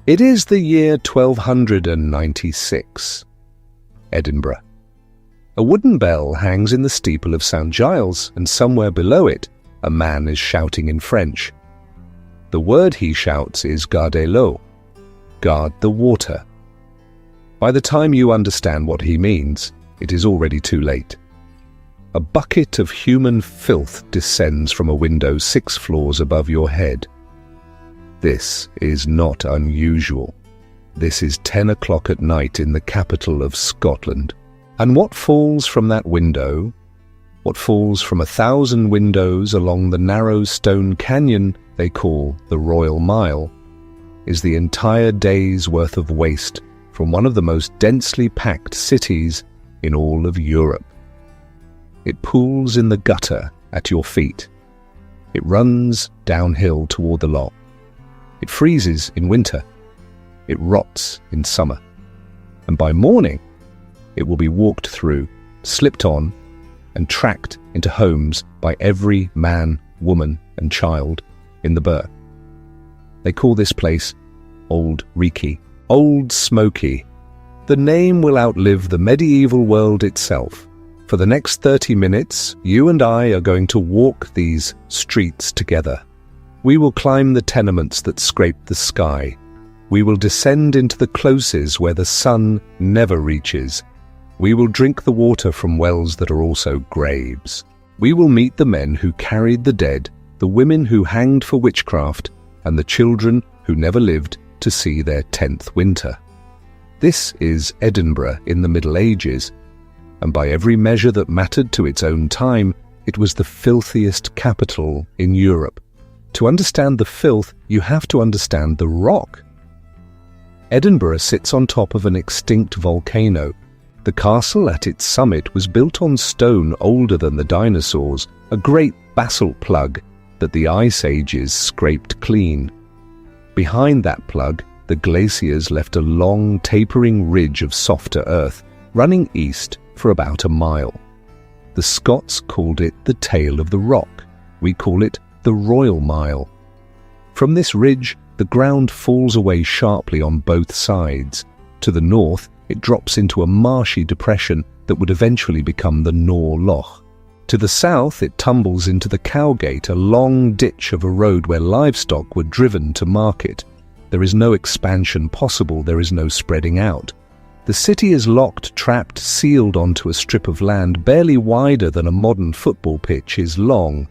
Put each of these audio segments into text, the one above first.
It is the year 1296. Edinburgh. A wooden bell hangs in the steeple of St. Giles, and somewhere below it, a man is shouting in French. The word he shouts is Gardyloo, guard the water. By the time you understand what he means, it is already too late. A bucket of human filth descends from a window 6 floors above your head. This is not unusual. This is 10 o'clock at night in the capital of Scotland. And what falls from that window, what falls from 1,000 windows along the narrow stone canyon they call the Royal Mile, is the entire day's worth of waste from one of the most densely packed cities in all of Europe. It pools in the gutter at your feet. It runs downhill toward the lock. It freezes in winter. It rots in summer. And by morning, it will be walked through, slipped on, and tracked into homes by every man, woman, and child in the burgh. They call this place Auld Reekie, Old Smoky. The name will outlive the medieval world itself. For the next 30 minutes, you and I are going to walk these streets together. We will climb the tenements that scrape the sky. We will descend into the closes where the sun never reaches. We will drink the water from wells that are also graves. We will meet the men who carried the dead, the women who hanged for witchcraft, and the children who never lived to see their 10th winter. This is Edinburgh in the Middle Ages, and by every measure that mattered to its own time, it was the filthiest capital in Europe. To understand the filth, you have to understand the rock. Edinburgh sits on top of an extinct volcano. The castle at its summit was built on stone older than the dinosaurs, a great basalt plug that the ice ages scraped clean. Behind that plug, the glaciers left a long, tapering ridge of softer earth, running east for about a mile. The Scots called it the Tail of the Rock. We call it the Royal Mile. From this ridge, the ground falls away sharply on both sides. To the north, it drops into a marshy depression that would eventually become the Nor Loch. To the south, it tumbles into the Cowgate, a long ditch of a road where livestock were driven to market. There is no expansion possible, there is no spreading out. The city is locked, trapped, sealed onto a strip of land barely wider than a modern football pitch is long.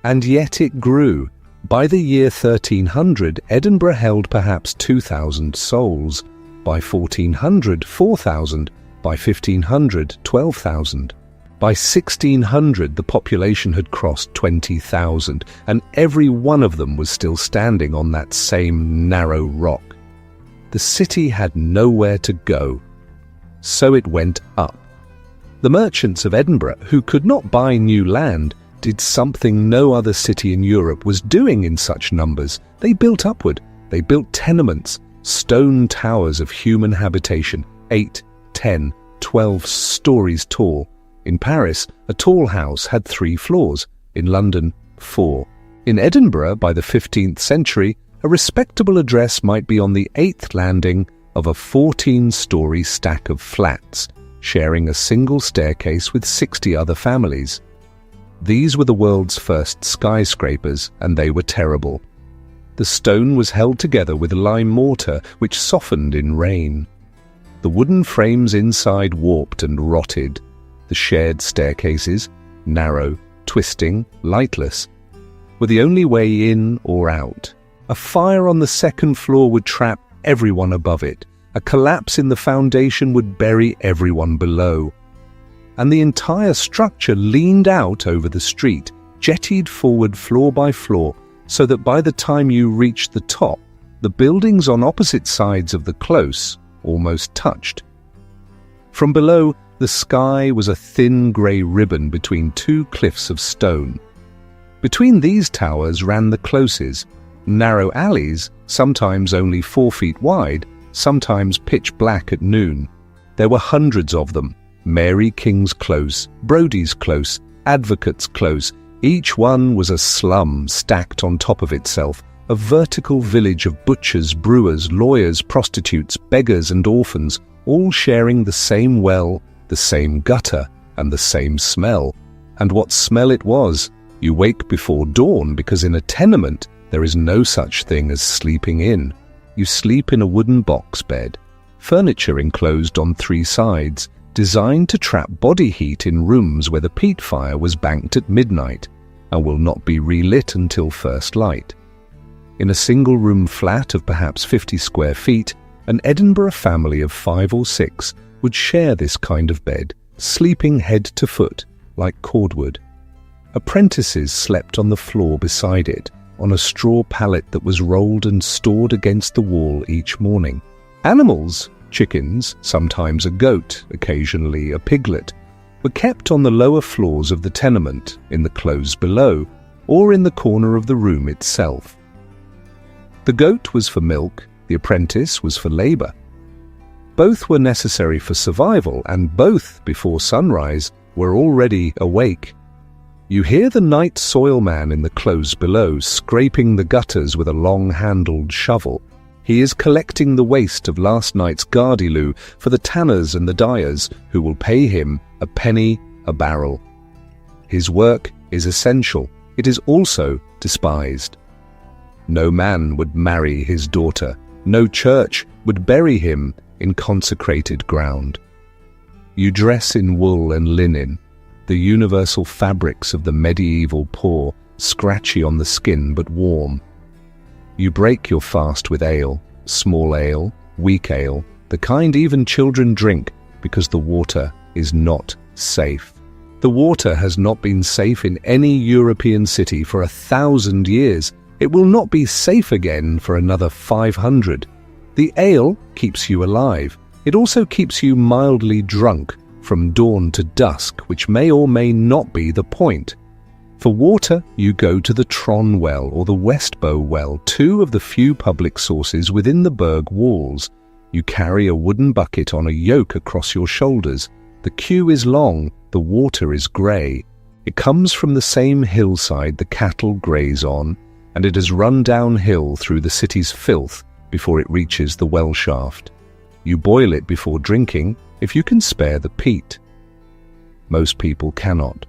And yet it grew. By the year 1300, Edinburgh held perhaps 2,000 souls. By 1400, 4,000. By 1500, 12,000. By 1600, the population had crossed 20,000, and every one of them was still standing on that same narrow rock. The city had nowhere to go. So it went up. The merchants of Edinburgh, who could not buy new land, did something no other city in Europe was doing in such numbers. They built upward. They built tenements, stone towers of human habitation, 8, 10, 12 stories tall. In Paris, a tall house had 3 floors. In London, 4. In Edinburgh, by the 15th century, a respectable address might be on the 8th landing of a 14-story stack of flats, sharing a single staircase with 60 other families. These were the world's first skyscrapers, and they were terrible. The stone was held together with lime mortar, which softened in rain. The wooden frames inside warped and rotted. The shared staircases, narrow, twisting, lightless, were the only way in or out. A fire on the 2nd floor would trap everyone above it. A collapse in the foundation would bury everyone below. And the entire structure leaned out over the street, jettied forward floor by floor, so that by the time you reached the top, the buildings on opposite sides of the close almost touched. From below, the sky was a thin grey ribbon between 2 cliffs of stone. Between these towers ran the closes, narrow alleys, sometimes only 4 feet wide, sometimes pitch black at noon. There were hundreds of them. Mary King's Close, Brodie's Close, Advocates' Close. Each one was a slum stacked on top of itself, a vertical village of butchers, brewers, lawyers, prostitutes, beggars and orphans, all sharing the same well, the same gutter, and the same smell. And what smell it was! You wake before dawn because in a tenement there is no such thing as sleeping in. You sleep in a wooden box bed, furniture enclosed on 3 sides, designed to trap body heat in rooms where the peat fire was banked at midnight and will not be relit until first light. In a single-room flat of perhaps 50 square feet, an Edinburgh family of 5 or 6 would share this kind of bed, sleeping head to foot, like cordwood. Apprentices slept on the floor beside it, on a straw pallet that was rolled and stored against the wall each morning. Animals, chickens, sometimes a goat, occasionally a piglet, were kept on the lower floors of the tenement, in the close below, or in the corner of the room itself. The goat was for milk, the apprentice was for labour. Both were necessary for survival, and both, before sunrise, were already awake. You hear the night soil man in the close below scraping the gutters with a long-handled shovel. He is collecting the waste of last night's Gardyloo for the tanners and the dyers, who will pay him a penny a barrel. His work is essential. It is also despised. No man would marry his daughter. No church would bury him in consecrated ground. You dress in wool and linen, the universal fabrics of the medieval poor, scratchy on the skin but warm. You break your fast with ale, small ale, weak ale, the kind even children drink, because the water is not safe. The water has not been safe in any European city for 1,000 years. It will not be safe again for another 500. The ale keeps you alive. It also keeps you mildly drunk from dawn to dusk, which may or may not be the point. For water, you go to the Tron Well or the Westbow Well, 2 of the few public sources within the burg walls. You carry a wooden bucket on a yoke across your shoulders. The queue is long, the water is grey. It comes from the same hillside the cattle graze on, and it has run downhill through the city's filth before it reaches the well shaft. You boil it before drinking, if you can spare the peat. Most people cannot.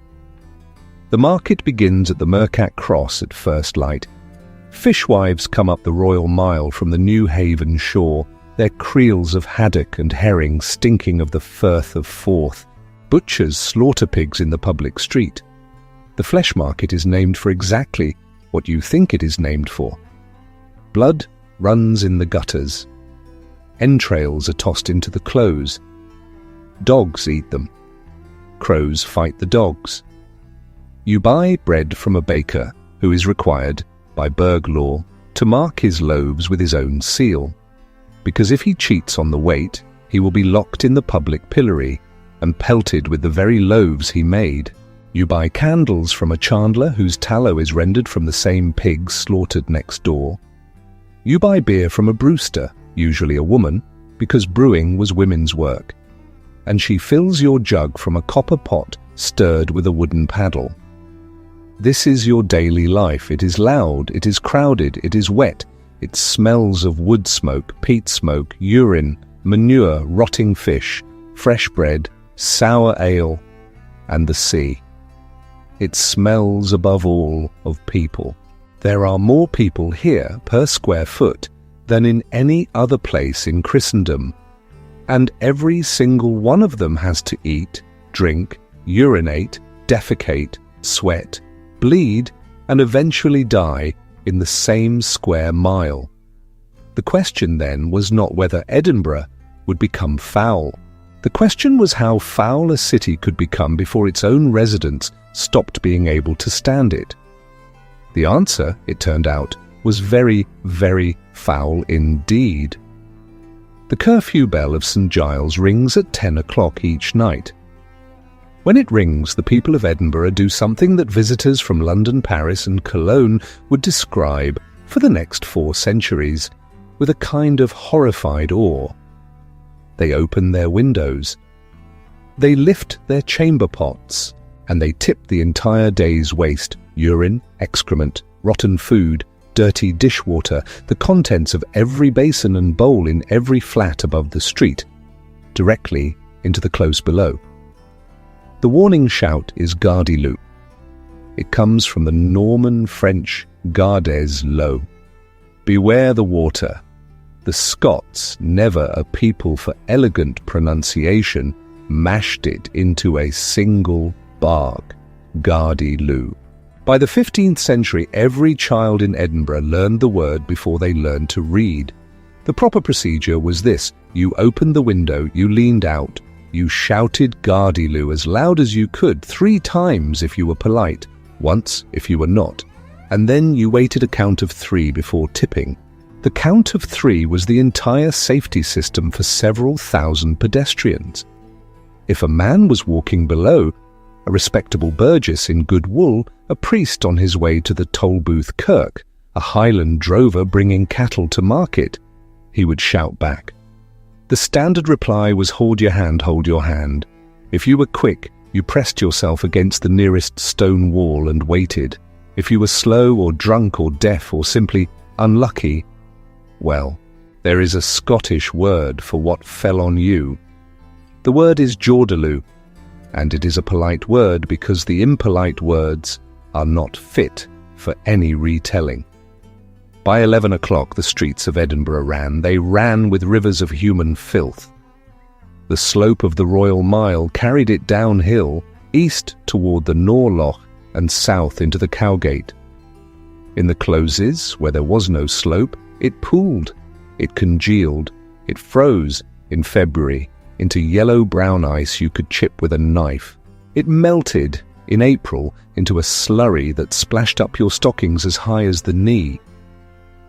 The market begins at the Mercat Cross at first light. Fishwives come up the Royal Mile from the New Haven shore, their creels of haddock and herring stinking of the Firth of Forth. Butchers slaughter pigs in the public street. The flesh market is named for exactly what you think it is named for. Blood runs in the gutters. Entrails are tossed into the close. Dogs eat them. Crows fight the dogs. You buy bread from a baker who is required, by burg law, to mark his loaves with his own seal, because if he cheats on the weight, he will be locked in the public pillory and pelted with the very loaves he made. You buy candles from a chandler whose tallow is rendered from the same pigs slaughtered next door. You buy beer from a brewster, usually a woman, because brewing was women's work, and she fills your jug from a copper pot stirred with a wooden paddle. This is your daily life. It is loud, it is crowded, it is wet. It smells of wood smoke, peat smoke, urine, manure, rotting fish, fresh bread, sour ale, and the sea. It smells above all of people. There are more people here per square foot than in any other place in Christendom, and every single one of them has to eat, drink, urinate, defecate, sweat, bleed, and eventually die in the same square mile. The question then was not whether Edinburgh would become foul. The question was how foul a city could become before its own residents stopped being able to stand it. The answer, it turned out, was very, very foul indeed. The curfew bell of St. Giles rings at 10 o'clock each night. When it rings, the people of Edinburgh do something that visitors from London, Paris and Cologne would describe for the next 4 centuries with a kind of horrified awe. They open their windows. They lift their chamber pots, and they tip the entire day's waste, urine, excrement, rotten food, dirty dishwater, the contents of every basin and bowl in every flat above the street, directly into the close below. The warning shout is Gardyloo. It comes from the Norman French gardes l'eau. Beware the water. The Scots, never a people for elegant pronunciation, mashed it into a single bark, Gardyloo. By the 15th century, every child in Edinburgh learned the word before they learned to read. The proper procedure was this: you opened the window, you leaned out, you shouted Gardyloo as loud as you could 3 times if you were polite, once if you were not, and then you waited a count of 3 before tipping. The count of 3 was the entire safety system for several thousand pedestrians. If a man was walking below, a respectable burgess in good wool, a priest on his way to the Tolbooth Kirk, a Highland drover bringing cattle to market, he would shout back. The standard reply was hold your hand, hold your hand. If you were quick, you pressed yourself against the nearest stone wall and waited. If you were slow or drunk or deaf or simply unlucky, well, there is a Scottish word for what fell on you. The word is Gardyloo, and it is a polite word because the impolite words are not fit for any retelling. By 11 o'clock the streets of Edinburgh ran. They ran with rivers of human filth. The slope of the Royal Mile carried it downhill, east toward the Norloch and south into the Cowgate. In the closes, where there was no slope, it pooled, it congealed, it froze in February into yellow-brown ice you could chip with a knife. It melted in April into a slurry that splashed up your stockings as high as the knee.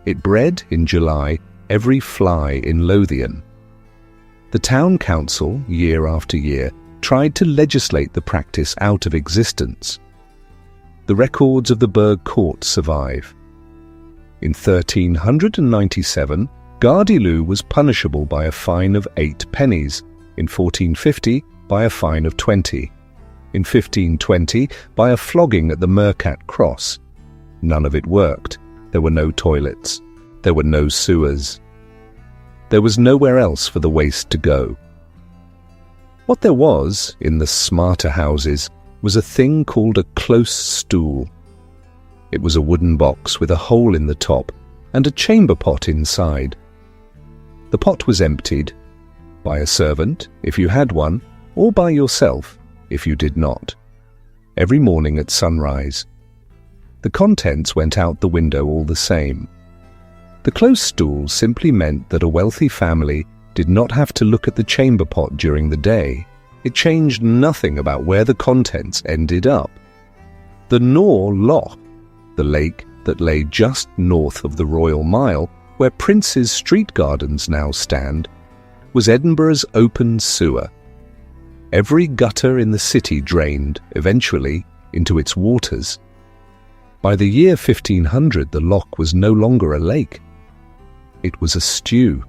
It bred in July every fly in Lothian. The town council, year after year, tried to legislate the practice out of existence. The records of the Burgh Court survive. In 1397, Gardyloo was punishable by a fine of 8 pennies, in 1450 by a fine of 20, in 1520 by a flogging at the Mercat Cross. None of it worked. There were no toilets. There were no sewers. There was nowhere else for the waste to go. What there was, in the smarter houses, was a thing called a close stool. It was a wooden box with a hole in the top and a chamber pot inside. The pot was emptied, by a servant, if you had one, or by yourself, if you did not, every morning at sunrise. The contents went out the window all the same. The close stool simply meant that a wealthy family did not have to look at the chamber pot during the day. It changed nothing about where the contents ended up. The Norloch, the lake that lay just north of the Royal Mile, where Prince's Street Gardens now stand, was Edinburgh's open sewer. Every gutter in the city drained, eventually, into its waters. By the year 1500, the loch was no longer a lake. It was a stew.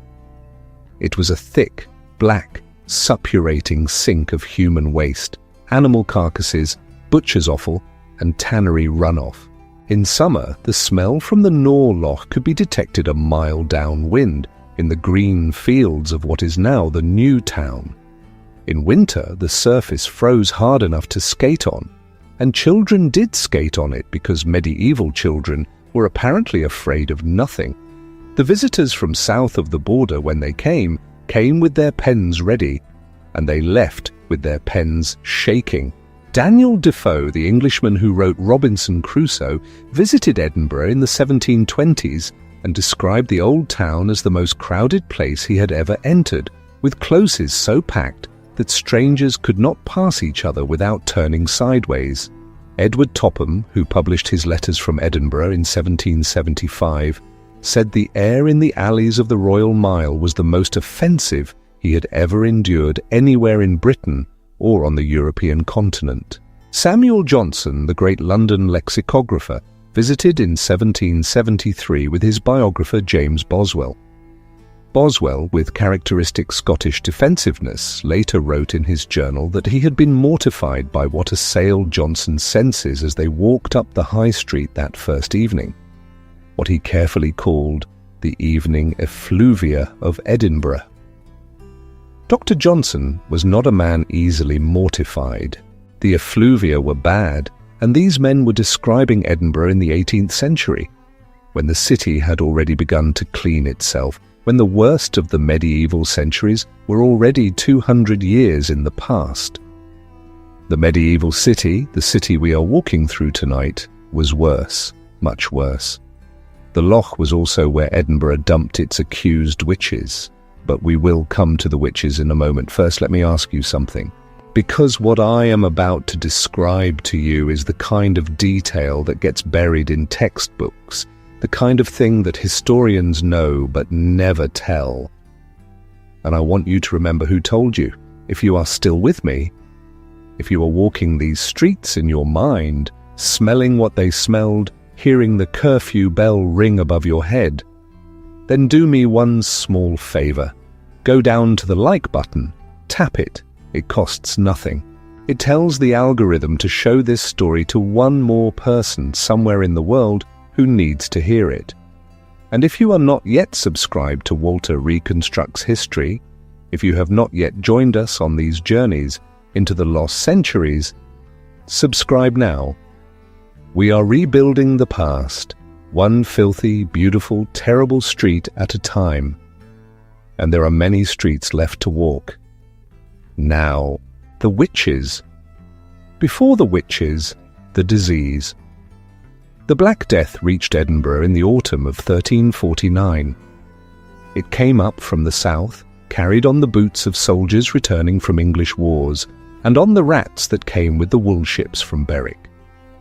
It was a thick, black, suppurating sink of human waste, animal carcasses, butcher's offal, and tannery runoff. In summer, the smell from the Norloch could be detected a mile downwind, in the green fields of what is now the new town. In winter, the surface froze hard enough to skate on, and children did skate on it because medieval children were apparently afraid of nothing. The visitors from south of the border, when they came with their pens ready, and they left with their pens shaking. Daniel Defoe, the Englishman who wrote Robinson Crusoe, visited Edinburgh in the 1720s and described the old town as the most crowded place he had ever entered, with closes so packed that strangers could not pass each other without turning sideways. Edward Topham, who published his Letters from Edinburgh in 1775, said the air in the alleys of the Royal Mile was the most offensive he had ever endured anywhere in Britain or on the European continent. Samuel Johnson, the great London lexicographer, visited in 1773 with his biographer James Boswell. Boswell, with characteristic Scottish defensiveness, later wrote in his journal that he had been mortified by what assailed Johnson's senses as they walked up the high street that first evening. what he carefully called the evening effluvia of Edinburgh. Dr. Johnson was not a man easily mortified. The effluvia were bad, and these men were describing Edinburgh in the 18th century, when the city had already begun to clean itself, when the worst of the medieval centuries were already 200 years in the past. The medieval city, the city we are walking through tonight, was worse, much worse. The loch was also where Edinburgh dumped its accused witches, but we will come to the witches in a moment. First, let me ask you something. Because what I am about to describe to you is the kind of detail that gets buried in textbooks, the kind of thing that historians know but never tell. And I want you to remember who told you. If you are still with me, if you are walking these streets in your mind, smelling what they smelled, hearing the curfew bell ring above your head, then do me one small favor. Go down to the like button, tap it. It costs nothing. It tells the algorithm to show this story to one more person somewhere in the world who needs to hear it. And if you are not yet subscribed to Walter Reconstructs History, if you have not yet joined us on these journeys into the lost centuries, subscribe now. We are rebuilding the past, one filthy, beautiful, terrible street at a time. And there are many streets left to walk. Now, the witches. Before the witches, the disease. The Black Death reached Edinburgh in the autumn of 1349. It came up from the south, carried on the boots of soldiers returning from English wars, and on the rats that came with the wool ships from Berwick.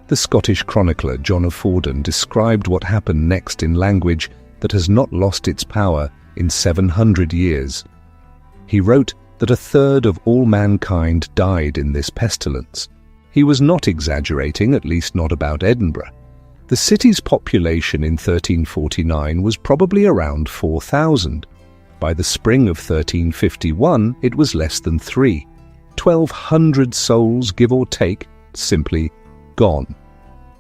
The Scottish chronicler John of Fordun described what happened next in language that has not lost its power in 700 years. He wrote that a third of all mankind died in this pestilence. He was not exaggerating, at least not about Edinburgh. The city's population in 1349 was probably around 4,000. By the spring of 1351, it was less than 3. 1,200 souls, give or take, simply gone.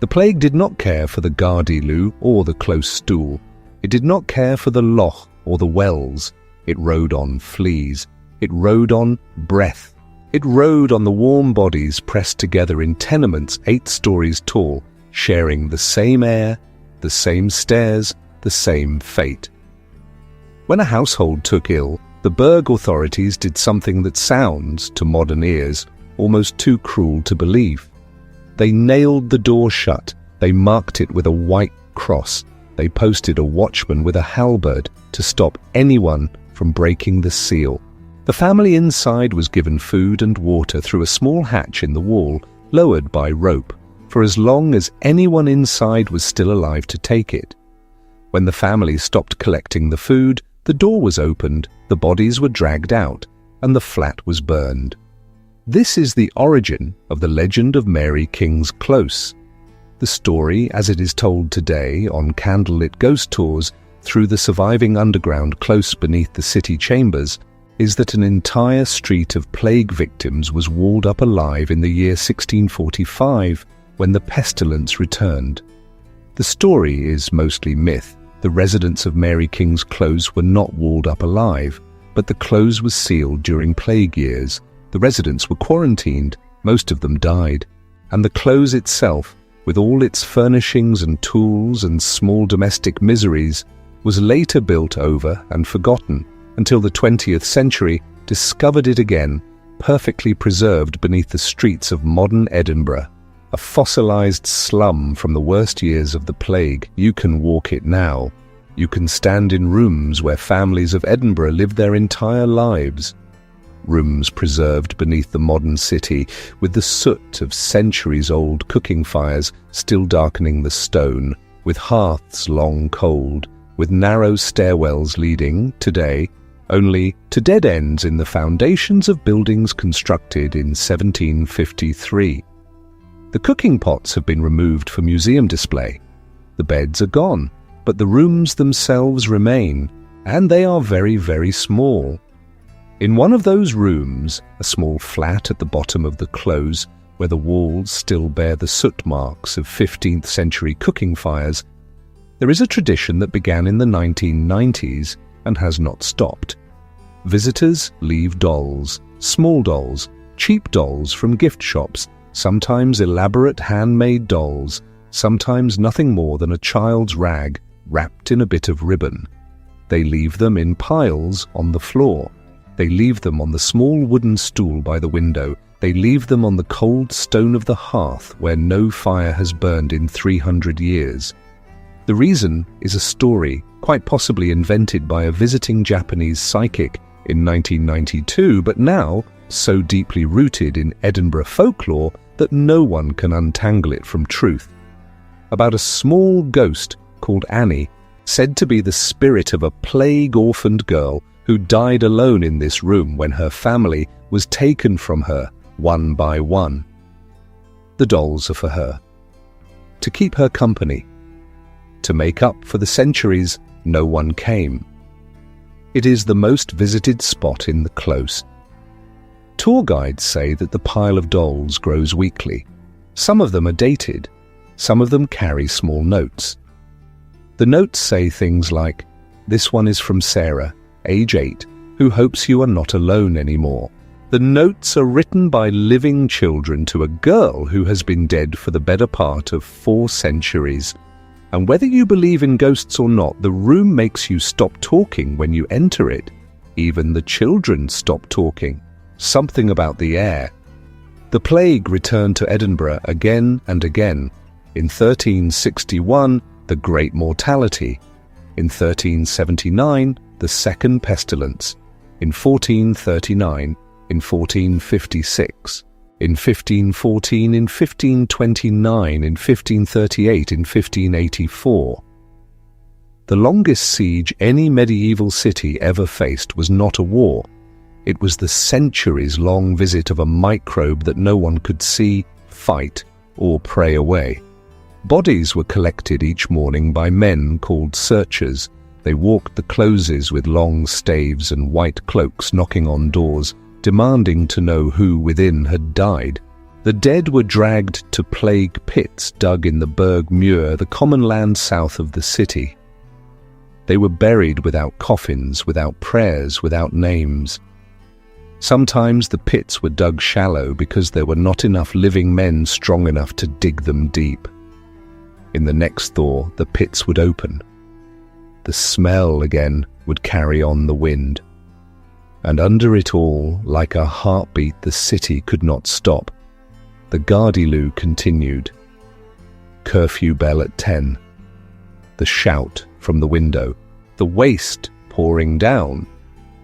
The plague did not care for the Gardyloo or the close stool. It did not care for the loch or the wells. It rode on fleas. It rode on breath. It rode on the warm bodies pressed together in tenements 8 stories tall, sharing the same air, the same stairs, the same fate. When a household took ill, the burgh authorities did something that sounds, to modern ears, almost too cruel to believe. They nailed the door shut. They marked it with a white cross. They posted a watchman with a halberd to stop anyone from breaking the seal. The family inside was given food and water through a small hatch in the wall, lowered by rope, for as long as anyone inside was still alive to take it. When the family stopped collecting the food, the door was opened, the bodies were dragged out, and the flat was burned. This is the origin of the legend of Mary King's Close. The story, as it is told today on candlelit ghost tours through the surviving underground close beneath the city chambers, is that an entire street of plague victims was walled up alive in the year 1645 when the pestilence returned. The story is mostly myth. The residents of Mary King's Close were not walled up alive, but the close was sealed during plague years. The residents were quarantined, most of them died, and the close itself, with all its furnishings and tools and small domestic miseries, was later built over and forgotten, until the 20th century discovered it again, perfectly preserved beneath the streets of modern Edinburgh. A fossilized slum from the worst years of the plague. You can walk it now. You can stand in rooms where families of Edinburgh lived their entire lives. Rooms preserved beneath the modern city, with the soot of centuries-old cooking fires still darkening the stone, with hearths long cold, with narrow stairwells leading, today, only to dead ends in the foundations of buildings constructed in 1753. The cooking pots have been removed for museum display. The beds are gone, but the rooms themselves remain, and they are very, very small. In one of those rooms, a small flat at the bottom of the close, where the walls still bear the soot marks of 15th century cooking fires, There is a tradition that began in the 1990s and has not stopped. Visitors leave dolls, small dolls, cheap dolls from gift shops, sometimes elaborate handmade dolls, sometimes nothing more than a child's rag wrapped in a bit of ribbon. They leave them in piles on the floor. They leave them on the small wooden stool by the window. They leave them on the cold stone of the hearth where no fire has burned in 300 years. The reason is a story, quite possibly invented by a visiting Japanese psychic in 1992, but now so deeply rooted in Edinburgh folklore that no one can untangle it from truth. About a small ghost called Annie, said to be the spirit of a plague-orphaned girl who died alone in this room when her family was taken from her one by one. The dolls are for her, to keep her company, to make up for the centuries no one came. It is the most visited spot in the close. Tour guides say that the pile of dolls grows weekly. Some of them are dated, some of them carry small notes. The notes say things like, "This one is from Sarah, age 8, who hopes you are not alone anymore." The notes are written by living children to a girl who has been dead for the better part of 4 centuries. And whether you believe in ghosts or not, the room makes you stop talking when you enter it. Even the children stop talking. Something about the air. The plague returned to Edinburgh again and again. In 1361, the Great Mortality. In 1379, the Second Pestilence. In 1439, in 1456, in 1514, in 1529, in 1538, in 1584. The longest siege any medieval city ever faced was not a war. It was the centuries-long visit of a microbe that no one could see, fight, or pray away. Bodies were collected each morning by men called searchers. They walked the closes with long staves and white cloaks, knocking on doors, demanding to know who within had died. The dead were dragged to plague pits dug in the Berg Muir, the common land south of the city. They were buried without coffins, without prayers, without names. Sometimes the pits were dug shallow because there were not enough living men strong enough to dig them deep. In the next thaw, the pits would open. The smell again would carry on the wind. And under it all, like a heartbeat, the city could not stop. The Gardyloo continued. Curfew bell at 10. The shout from the window. The waste pouring down.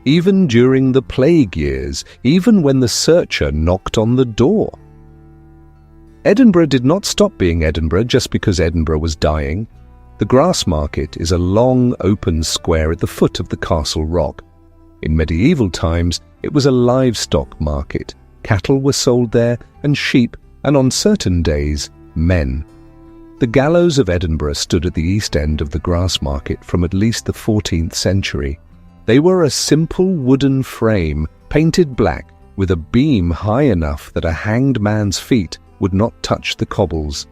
Even during the plague years, even when the searcher knocked on the door. Edinburgh did not stop being Edinburgh just because Edinburgh was dying. The Grass Market is a long, open square at the foot of the Castle Rock. In medieval times, it was a livestock market. Cattle were sold there, and sheep, and on certain days, men. The Gallows of Edinburgh stood at the east end of the Grass Market from at least the 14th century. They were a simple wooden frame, painted black, with a beam high enough that a hanged man's feet would not touch the cobbles.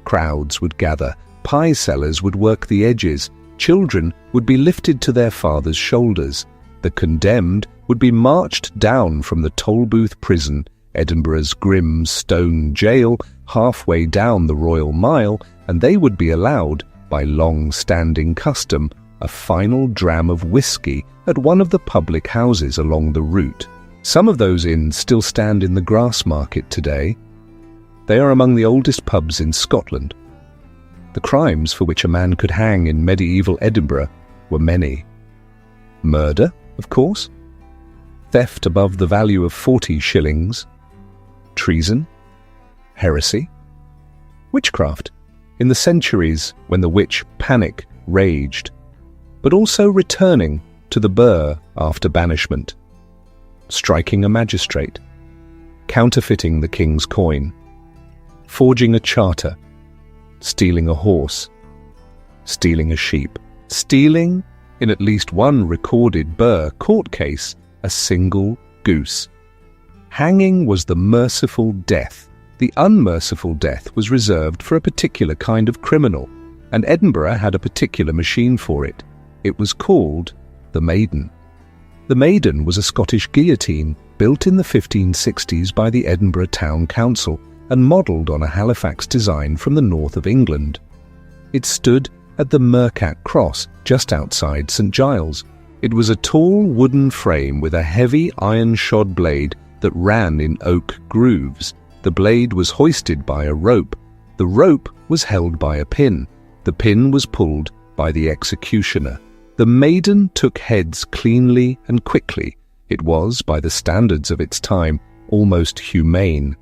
Crowds would gather, pie sellers would work the edges, children would be lifted to their fathers' shoulders. The condemned would be marched down from the Tolbooth prison, Edinburgh's grim stone jail, halfway down the Royal Mile, and they would be allowed, by long-standing custom, a final dram of whiskey at one of the public houses along the route. Some of those inns still stand in the Grass Market today. They are among the oldest pubs in Scotland. The crimes for which a man could hang in medieval Edinburgh were many. Murder, of course. Theft above the value of 40 shillings. Treason. Heresy. Witchcraft, in the centuries when the witch panic raged, but also returning to the burgh after banishment. Striking a magistrate. Counterfeiting the king's coin. Forging a charter. Stealing a horse. Stealing a sheep. Stealing, in at least one recorded burgh court case, a single goose. Hanging was the merciful death. The unmerciful death was reserved for a particular kind of criminal, and Edinburgh had a particular machine for it. It was called the Maiden. The Maiden was a Scottish guillotine built in the 1560s by the Edinburgh Town Council and modelled on a Halifax design from the north of England. It stood at the Mercat Cross just outside St Giles. It was a tall wooden frame with a heavy iron-shod blade that ran in oak grooves. The blade was hoisted by a rope. The rope was held by a pin. The pin was pulled by the executioner. The Maiden took heads cleanly and quickly. It was, by the standards of its time, almost humane.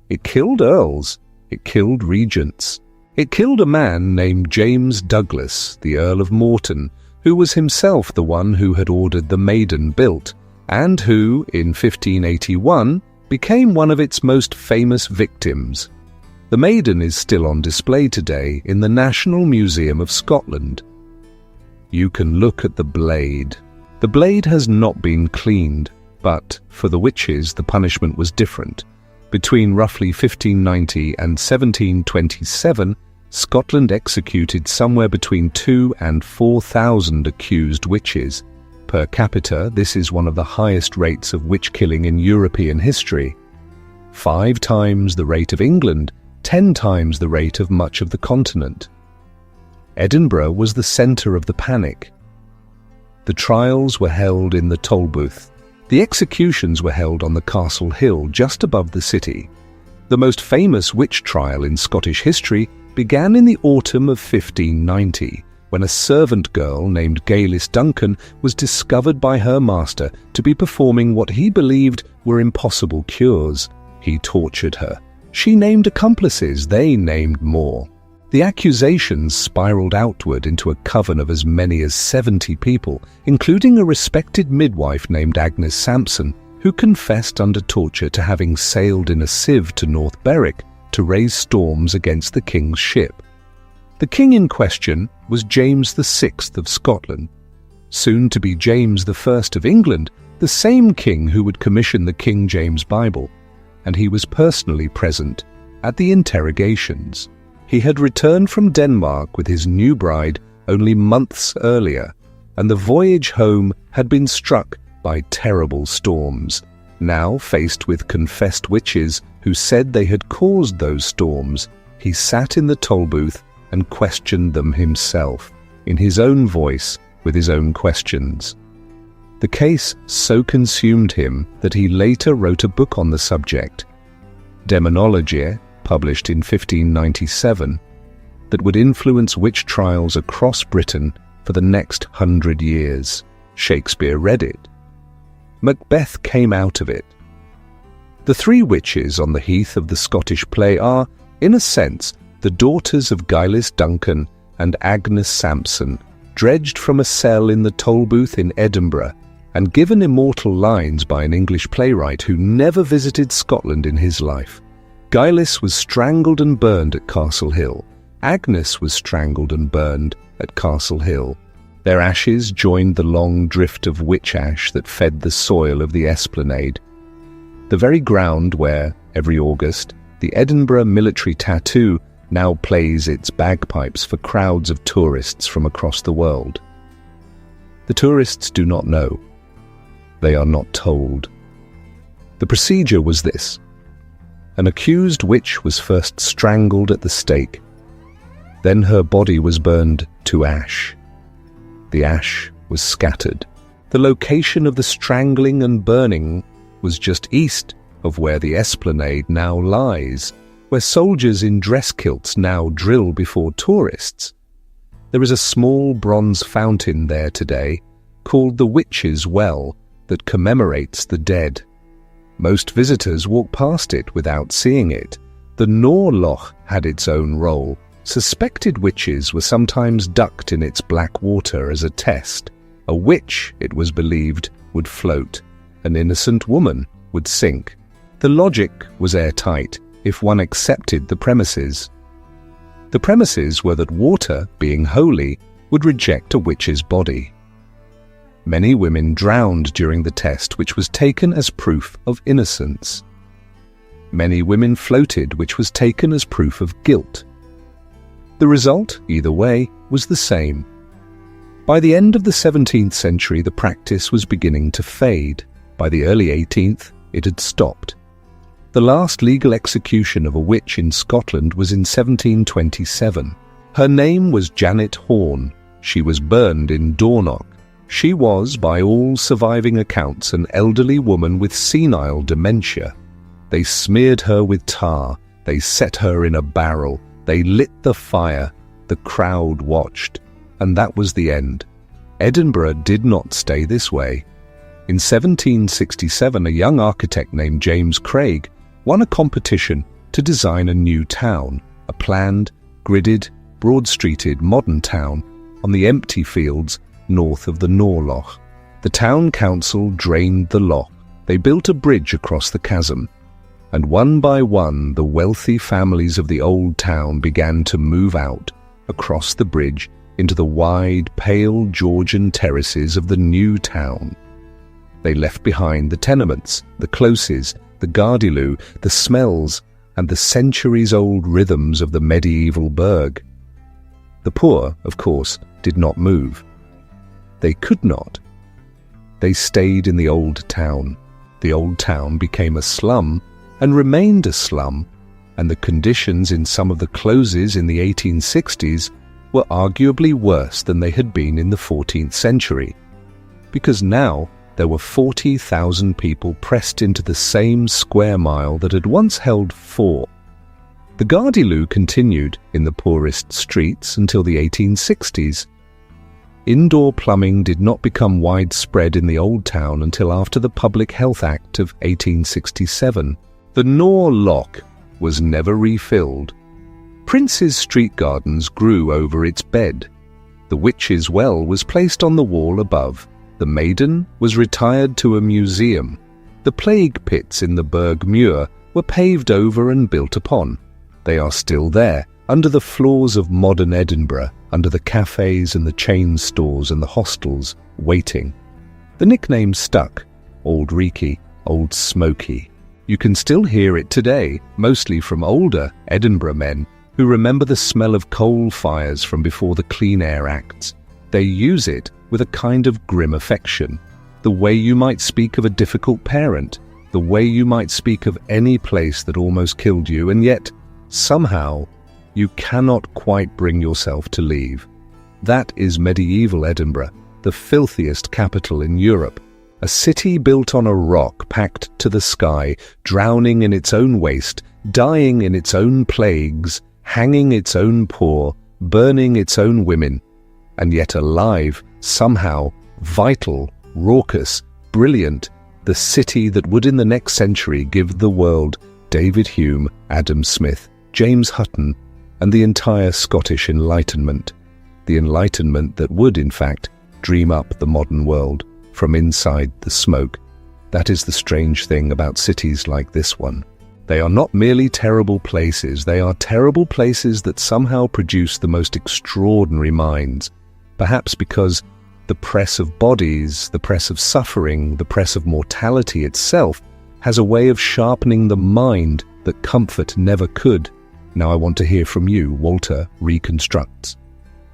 It killed earls. It killed regents. It killed a man named James Douglas, the Earl of Morton, who was himself the one who had ordered the Maiden built, and who, in 1581, became one of its most famous victims. The Maiden is still on display today in the National Museum of Scotland. You can look at the blade. The blade has not been cleaned, but for the witches the punishment was different. Between roughly 1590 and 1727, Scotland executed somewhere between 2,000 and 4,000 accused witches. Per capita, this is one of the highest rates of witch killing in European history. 5 times the rate of England, 10 times the rate of much of the continent. Edinburgh was the centre of the panic. The trials were held in the Tolbooth. The executions were held on the Castle Hill just above the city. The most famous witch trial in Scottish history began in the autumn of 1590, when a servant girl named Gallows Duncan was discovered by her master to be performing what he believed were impossible cures. He tortured her. She named accomplices, they named more. The accusations spiraled outward into a coven of as many as 70 people, including a respected midwife named Agnes Sampson, who confessed under torture to having sailed in a sieve to North Berwick to raise storms against the king's ship. The king in question was James VI of Scotland, soon to be James I of England, the same king who would commission the King James Bible, and he was personally present at the interrogations. He had returned from Denmark with his new bride only months earlier, and the voyage home had been struck by terrible storms. Now, faced with confessed witches who said they had caused those storms, he sat in the Tolbooth and questioned them himself, in his own voice, with his own questions. The case so consumed him that he later wrote a book on the subject, Demonologie, published in 1597, that would influence witch trials across Britain for the next 100 years. Shakespeare read it. Macbeth came out of it. The 3 witches on the heath of the Scottish play are, in a sense, the daughters of Gallows Duncan and Agnes Sampson, dredged from a cell in the Tolbooth in Edinburgh and given immortal lines by an English playwright who never visited Scotland in his life. Gallows was strangled and burned at Castle Hill. Agnes was strangled and burned at Castle Hill. Their ashes joined the long drift of witch ash that fed the soil of the esplanade, the very ground where, every August, the Edinburgh military tattoo now plays its bagpipes for crowds of tourists from across the world. The tourists do not know. They are not told. The procedure was this. An accused witch was first strangled at the stake. Then her body was burned to ash. The ash was scattered. The location of the strangling and burning was just east of where the esplanade now lies, where soldiers in dress kilts now drill before tourists. There is a small bronze fountain there today, called the Witch's Well, that commemorates the dead. Most visitors walk past it without seeing it. The Norloch had its own role. Suspected witches were sometimes ducked in its black water as a test. A witch, it was believed, would float. An innocent woman would sink. The logic was airtight if one accepted the premises. The premises were that water, being holy, would reject a witch's body. Many women drowned during the test, which was taken as proof of innocence. Many women floated, which was taken as proof of guilt. The result, either way, was the same. By the end of the 17th century, the practice was beginning to fade. By the early 18th, it had stopped. The last legal execution of a witch in Scotland was in 1727. Her name was Janet Horne. She was burned in Dornoch. She was, by all surviving accounts, an elderly woman with senile dementia. They smeared her with tar. They set her in a barrel. They lit the fire. The crowd watched. And that was the end. Edinburgh did not stay this way. In 1767, a young architect named James Craig won a competition to design a new town, a planned, gridded, broad-streeted modern town on the empty fields north of the Norloch. The town council drained the loch. They built a bridge across the chasm. And one by one, the wealthy families of the old town began to move out across the bridge into the wide, pale Georgian terraces of the new town. They left behind the tenements, the closes, the Gardyloo, the smells, and the centuries-old rhythms of the medieval burg. The poor, of course, did not move. They could not. They stayed in the old town. The old town became a slum and remained a slum, and the conditions in some of the closes in the 1860s were arguably worse than they had been in the 14th century, because now there were 40,000 people pressed into the same square mile that had once held 4. The Gardyloo continued in the poorest streets until the 1860s. Indoor plumbing did not become widespread in the old town until after the Public Health Act of 1867. The Norloch was never refilled. Prince's street gardens grew over its bed. The Witch's Well was placed on the wall above. The Maiden was retired to a museum. The plague pits in the Burg Muir were paved over and built upon. They are still there, under the floors of modern Edinburgh, under the cafes and the chain stores and the hostels, waiting. The nickname stuck: Auld Reekie, Old Smoky. You can still hear it today, mostly from older Edinburgh men who remember the smell of coal fires from before the Clean Air Acts. They use it with a kind of grim affection, the way you might speak of a difficult parent, the way you might speak of any place that almost killed you, and yet, somehow, you cannot quite bring yourself to leave. That is medieval Edinburgh, the filthiest capital in Europe. A city built on a rock packed to the sky, drowning in its own waste, dying in its own plagues, hanging its own poor, burning its own women, and yet alive, somehow, vital, raucous, brilliant, the city that would in the next century give the world David Hume, Adam Smith, James Hutton, and the entire Scottish Enlightenment. The Enlightenment that would, in fact, dream up the modern world from inside the smoke. That is the strange thing about cities like this one. They are not merely terrible places, they are terrible places that somehow produce the most extraordinary minds. Perhaps because the press of bodies, the press of suffering, the press of mortality itself has a way of sharpening the mind that comfort never could. Now I want to hear from you, Walter Reconstructs.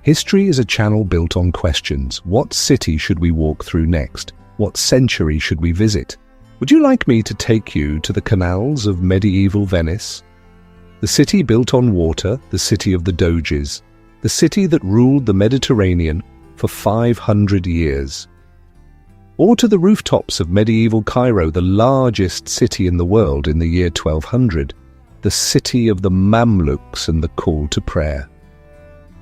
History is a channel built on questions. What city should we walk through next? What century should we visit? Would you like me to take you to the canals of medieval Venice? The city built on water, the city of the Doges, the city that ruled the Mediterranean for 500 years. Or to the rooftops of medieval Cairo, the largest city in the world in the year 1200, the city of the Mamluks and the call to prayer.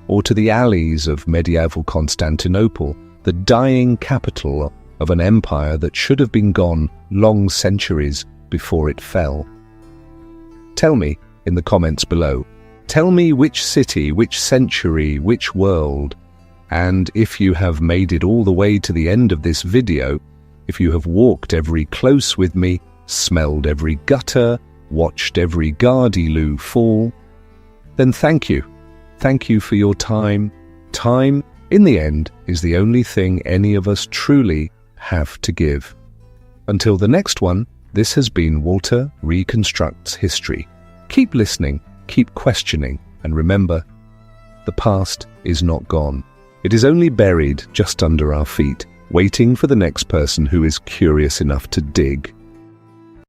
Or to the alleys of medieval Constantinople, the dying capital of an empire that should have been gone long centuries before it fell. Tell me in the comments below. Tell me which city, which century, which world. And if you have made it all the way to the end of this video, if you have walked every close with me, smelled every gutter, watched every Gardyloo fall, then thank you. Thank you for your time. Time, in the end, is the only thing any of us truly have to give. Until the next one, this has been Walter Reconstructs History. Keep listening, keep questioning, and remember, The past is not gone. It is only buried just under our feet, waiting for the next person who is curious enough to dig.